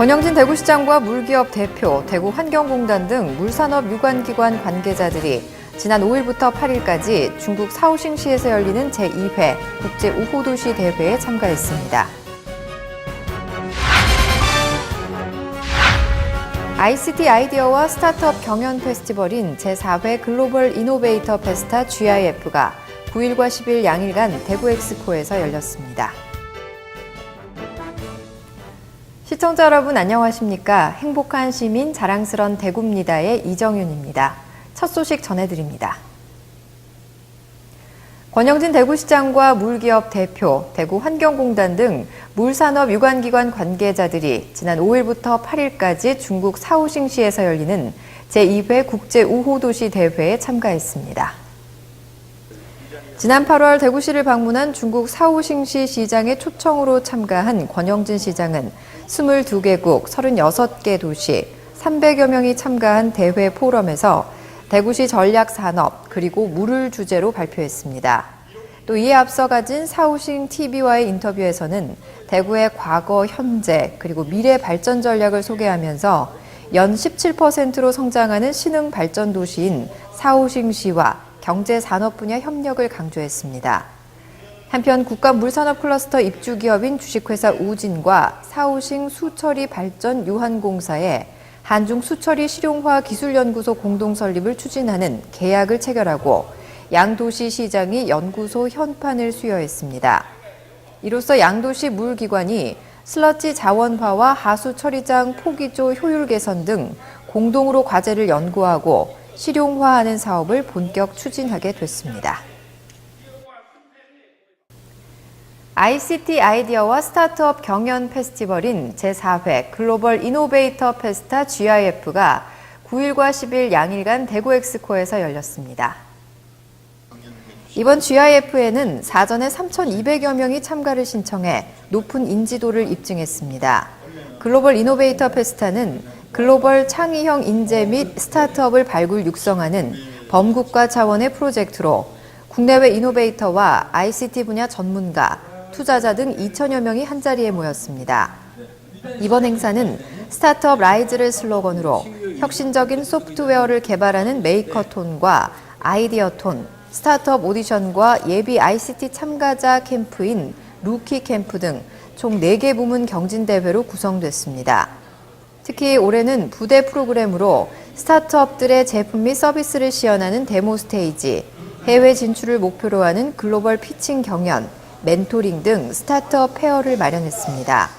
권영진 대구시장과 물기업 대표, 대구환경공단 등 물산업 유관기관 관계자들이 지난 5일부터 8일까지 중국 사오싱시에서 열리는 제2회 국제우호도시 대회에 참가했습니다. ICT 아이디어와 스타트업 경연 페스티벌인 제4회 글로벌 이노베이터 페스타 GIF가 9일과 10일 양일간 대구 엑스포에서 열렸습니다. 시청자 여러분 안녕하십니까? 행복한 시민 자랑스런 대구입니다의 이정윤입니다. 첫 소식 전해드립니다. 권영진 대구시장과 물기업 대표, 대구환경공단 등 물산업 유관기관 관계자들이 지난 5일부터 8일까지 중국 사오싱시에서 열리는 제2회 국제우호도시 대회에 참가했습니다. 지난 8월 대구시를 방문한 중국 사오싱시 시장의 초청으로 참가한 권영진 시장은 22개국 36개 도시 300여 명이 참가한 대회 포럼에서 대구시 전략산업 그리고 물을 주제로 발표했습니다. 또 이에 앞서 가진 사오싱 TV와의 인터뷰에서는 대구의 과거, 현재 그리고 미래 발전 전략을 소개하면서 연 17%로 성장하는 신흥 발전 도시인 사오싱시와 경제 산업 분야 협력을 강조했습니다. 한편 국가물산업 클러스터 입주 기업인 주식회사 우진과 사오싱 수처리 발전 유한공사에 한중 수처리 실용화 기술연구소 공동 설립을 추진하는 계약을 체결하고 양도시 시장이 연구소 현판을 수여했습니다. 이로써 양도시 물기관이 슬러지 자원화와 하수 처리장 포기조 효율 개선 등 공동으로 과제를 연구하고 실용화하는 사업을 본격 추진하게 됐습니다. ICT 아이디어와 스타트업 경연 페스티벌인 제4회 글로벌 이노베이터 페스타 GIF가 9일과 10일 양일간 대구 엑스코에서 열렸습니다. 이번 GIF에는 사전에 3,200여 명이 참가를 신청해 높은 인지도를 입증했습니다. 글로벌 이노베이터 페스타는 글로벌 창의형 인재 및 스타트업을 발굴 육성하는 범국가 차원의 프로젝트로 국내외 이노베이터와 ICT 분야 전문가, 투자자 등 2천여 명이 한자리에 모였습니다. 이번 행사는 스타트업 라이즈를 슬로건으로 혁신적인 소프트웨어를 개발하는 메이커톤과 아이디어톤, 스타트업 오디션과 예비 ICT 참가자 캠프인 루키 캠프 등 총 4개 부문 경진대회로 구성됐습니다. 특히 올해는 부대 프로그램으로 스타트업들의 제품 및 서비스를 시연하는 데모 스테이지, 해외 진출을 목표로 하는 글로벌 피칭 경연, 멘토링 등 스타트업 페어를 마련했습니다.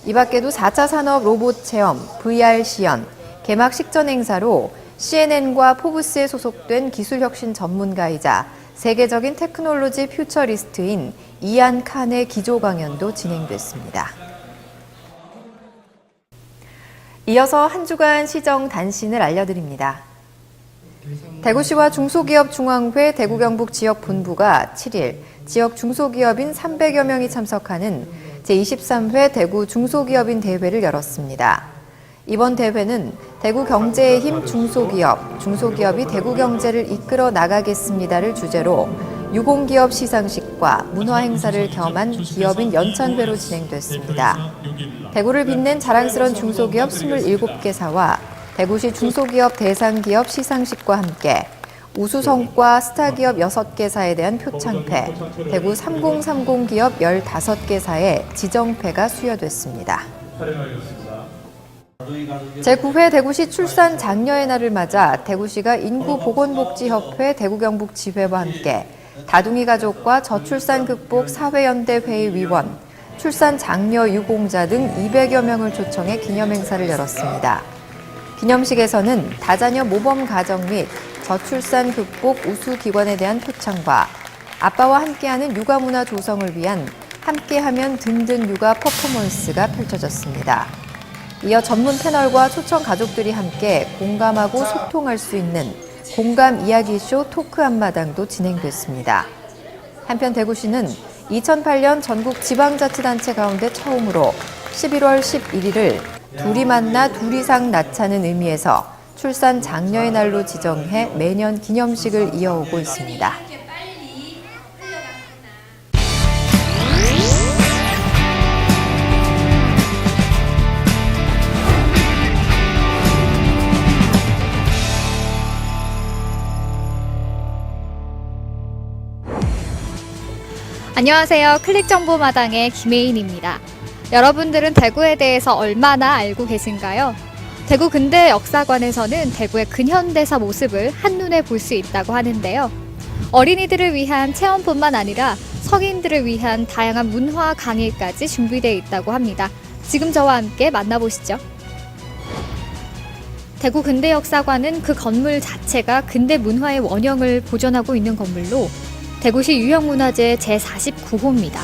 이 밖에도 4차 산업 로봇 체험, VR 시연, 개막 식전 행사로 CNN과 포브스에 소속된 기술혁신 전문가이자 세계적인 테크놀로지 퓨처리스트인 이안 칸의 기조 강연도 진행됐습니다. 이어서 한 주간 시정 단신을 알려드립니다. 대구시와 중소기업중앙회 대구경북 지역본부가 7일 지역 중소기업인 300여 명이 참석하는 제23회 대구 중소기업인 대회를 열었습니다. 이번 대회는 대구 경제의 힘 중소기업, 중소기업이 대구 경제를 이끌어 나가겠습니다를 주제로 유공기업 시상식과 문화 행사를 겸한 기업인 연찬회로 진행됐습니다. 대구를 빛낸 자랑스러운 중소기업 27개사와 대구시 중소기업 대상기업 시상식과 함께 우수성과 스타기업 6개사에 대한 표창패, 대구 3030 기업 15개사에 지정패가 수여됐습니다. 제9회 대구시 출산 장려의 날을 맞아 대구시가 인구보건복지협회 대구경북지회와 함께 다둥이 가족과 저출산 극복 사회연대회의 위원, 출산 장려 유공자 등 200여 명을 초청해 기념행사를 열었습니다. 기념식에서는 다자녀 모범 가정 및 저출산 극복 우수기관에 대한 표창과 아빠와 함께하는 육아문화 조성을 위한 함께하면 든든 육아 퍼포먼스가 펼쳐졌습니다. 이어 전문 패널과 초청 가족들이 함께 공감하고 소통할 수 있는 공감 이야기쇼 토크 한마당도 진행됐습니다. 한편 대구시는 2008년 전국 지방자치단체 가운데 처음으로 11월 11일을 둘이 만나 둘이상 낳자는 의미에서 출산 장려의 날로 지정해 매년 기념식을 이어오고 있습니다. 안녕하세요. 클릭정보마당의 김혜인입니다. 여러분들은 대구에 대해서 얼마나 알고 계신가요? 대구 근대 역사관에서는 대구의 근현대사 모습을 한눈에 볼 수 있다고 하는데요. 어린이들을 위한 체험뿐만 아니라 성인들을 위한 다양한 문화 강의까지 준비되어 있다고 합니다. 지금 저와 함께 만나보시죠. 대구 근대역사관은 그 건물 자체가 근대 문화의 원형을 보존하고 있는 건물로 대구시 유형문화재 제49호입니다.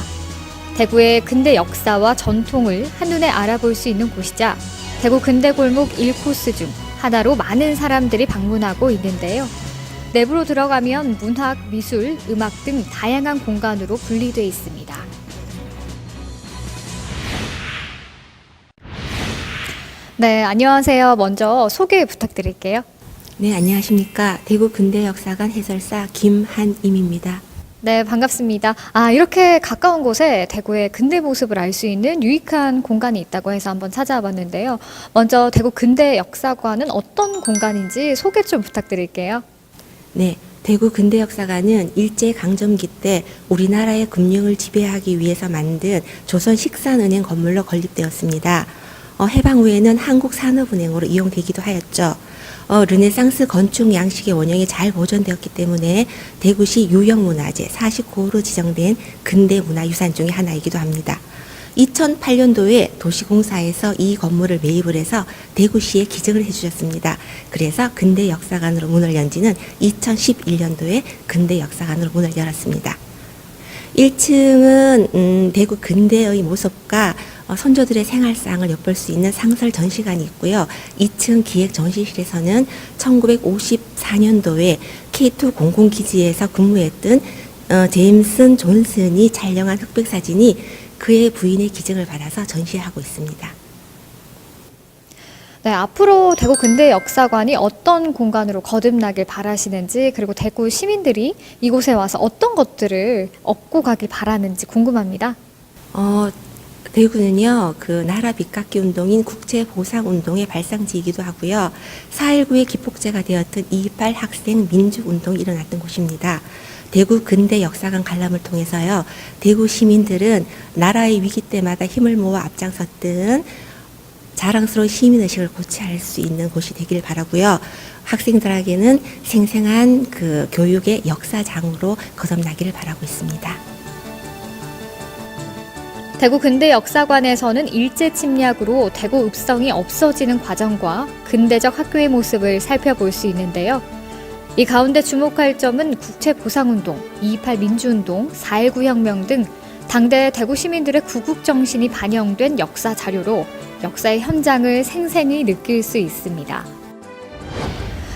대구의 근대 역사와 전통을 한눈에 알아볼 수 있는 곳이자 대구 근대골목 1코스 중 하나로 많은 사람들이 방문하고 있는데요. 내부로 들어가면 문학, 미술, 음악 등 다양한 공간으로 분리되어 있습니다. 네, 안녕하세요. 먼저 소개 부탁드릴게요. 네, 안녕하십니까. 대구 근대역사관 해설사 김한임입니다. 네, 반갑습니다. 이렇게 가까운 곳에 대구의 근대 모습을 알 수 있는 유익한 공간이 있다고 해서 한번 찾아와 봤는데요. 먼저 대구 근대역사관은 어떤 공간인지 소개 좀 부탁드릴게요. 네, 대구 근대역사관은 일제강점기 때 우리나라의 금융을 지배하기 위해서 만든 조선식산은행 건물로 건립되었습니다. 해방 후에는 한국산업은행으로 이용되기도 하였죠. 르네상스 건축 양식의 원형이 잘 보존되었기 때문에 대구시 유형문화재 49호로 지정된 근대문화유산 중의 하나이기도 합니다. 2008년도에 도시공사에서 이 건물을 매입을 해서 대구시에 기증을 해주셨습니다. 그래서 근대역사관으로 문을 연 지는 2011년도에 근대역사관으로 문을 열었습니다. 1층은 대구 근대의 모습과 선조들의 생활상을 엿볼 수 있는 상설 전시관이 있고요. 2층 기획 전시실에서는 1954년도에 K2 공군기지에서 근무했던 제임슨 존슨이 촬영한 흑백사진이 그의 부인의 기증을 받아서 전시하고 있습니다. 네, 앞으로 대구 근대역사관이 어떤 공간으로 거듭나길 바라시는지, 그리고 대구 시민들이 이곳에 와서 어떤 것들을 얻고 가길 바라는지 궁금합니다. 대구는요, 그 나라 빚갚기 운동인 국제보상운동의 발상지이기도 하고요. 4.19의 기폭제가 되었던 2.28 학생 민주운동이 일어났던 곳입니다. 대구 근대역사관 관람을 통해서요, 대구 시민들은 나라의 위기 때마다 힘을 모아 앞장섰던 자랑스러운 시민의식을 고취할 수 있는 곳이 되길 바라고요. 학생들에게는 생생한 그 교육의 역사장으로 거듭나기를 바라고 있습니다. 대구 근대역사관에서는 일제 침략으로 대구 읍성이 없어지는 과정과 근대적 학교의 모습을 살펴볼 수 있는데요. 이 가운데 주목할 점은 국제보상운동, 2.28 민주운동, 4.19 혁명 등 당대 대구 시민들의 구국정신이 반영된 역사 자료로 역사의 현장을 생생히 느낄 수 있습니다.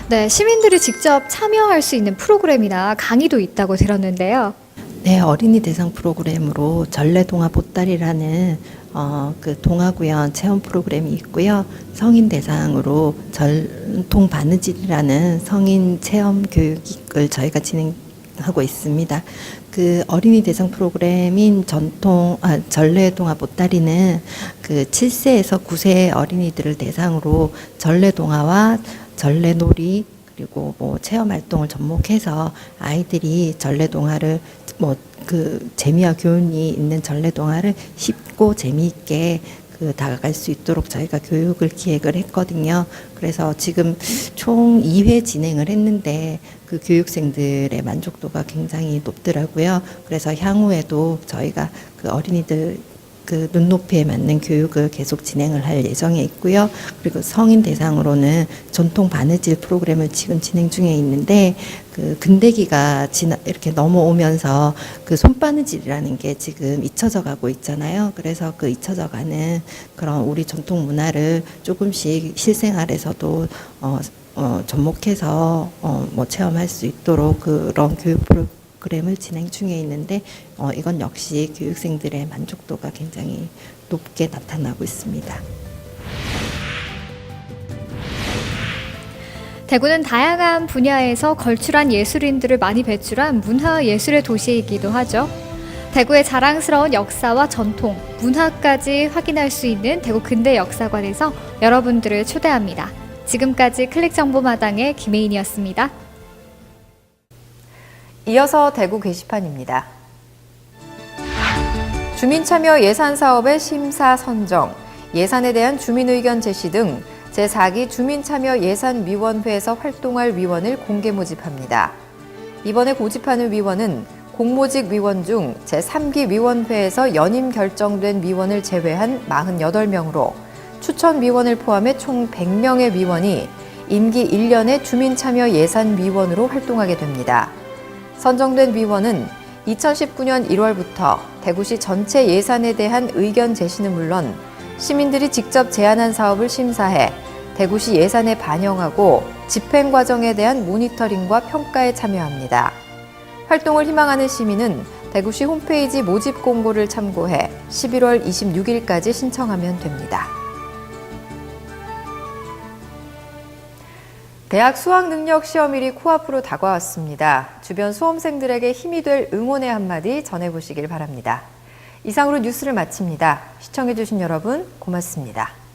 네, 시민들이 직접 참여할 수 있는 프로그램이나 강의도 있다고 들었는데요. 네, 어린이 대상 프로그램으로 전래동화 보따리라는 그 동화구연 체험 프로그램이 있고요. 성인 대상으로 전통 바느질이라는 성인 체험 교육을 저희가 진행하고 있습니다. 그 어린이 대상 프로그램인 전래동화 보따리는 그 7세에서 9세 어린이들을 대상으로 전래동화와 전래놀이 그리고 뭐 체험 활동을 접목해서 아이들이 전래동화를 그 재미와 교훈이 있는 전래동화를 쉽고 재미있게 다가갈 수 있도록 저희가 교육을 기획을 했거든요. 그래서 지금 총 2회 진행을 했는데 그 교육생들의 만족도가 굉장히 높더라고요. 그래서 향후에도 저희가 그 어린이들 그 눈높이에 맞는 교육을 계속 진행을 할 예정에 있고요. 그리고 성인 대상으로는 전통 바느질 프로그램을 지금 진행 중에 있는데 그 근대기가 이렇게 넘어오면서 그 손바느질이라는 게 지금 잊혀져 가고 있잖아요. 그래서 그 잊혀져 가는 그런 우리 전통 문화를 조금씩 실생활에서도 접목해서 체험할 수 있도록 그런 교육 프로그램을 진행 중에 있는데 이건 역시 교육생들의 만족도가 굉장히 높게 나타나고 있습니다. 대구는 다양한 분야에서 걸출한 예술인들을 많이 배출한 문화예술의 도시이기도 하죠. 대구의 자랑스러운 역사와 전통, 문화까지 확인할 수 있는 대구 근대역사관에서 여러분들을 초대합니다. 지금까지 클릭정보마당의 김혜인이었습니다. 이어서 대구 게시판입니다. 주민참여 예산사업의 심사 선정, 예산에 대한 주민의견 제시 등 제4기 주민참여예산위원회에서 활동할 위원을 공개 모집합니다. 이번에 고집하는 위원은 공모직 위원 중 제3기 위원회에서 연임 결정된 위원을 제외한 48명으로 추천 위원을 포함해 총 100명의 위원이 임기 1년의 주민참여예산위원으로 활동하게 됩니다. 선정된 위원은 2019년 1월부터 대구시 전체 예산에 대한 의견 제시는 물론 시민들이 직접 제안한 사업을 심사해 대구시 예산에 반영하고 집행 과정에 대한 모니터링과 평가에 참여합니다. 활동을 희망하는 시민은 대구시 홈페이지 모집 공고를 참고해 11월 26일까지 신청하면 됩니다. 대학 수학능력 시험일이 코앞으로 다가왔습니다. 주변 수험생들에게 힘이 될 응원의 한마디 전해보시길 바랍니다. 이상으로 뉴스를 마칩니다. 시청해주신 여러분 고맙습니다.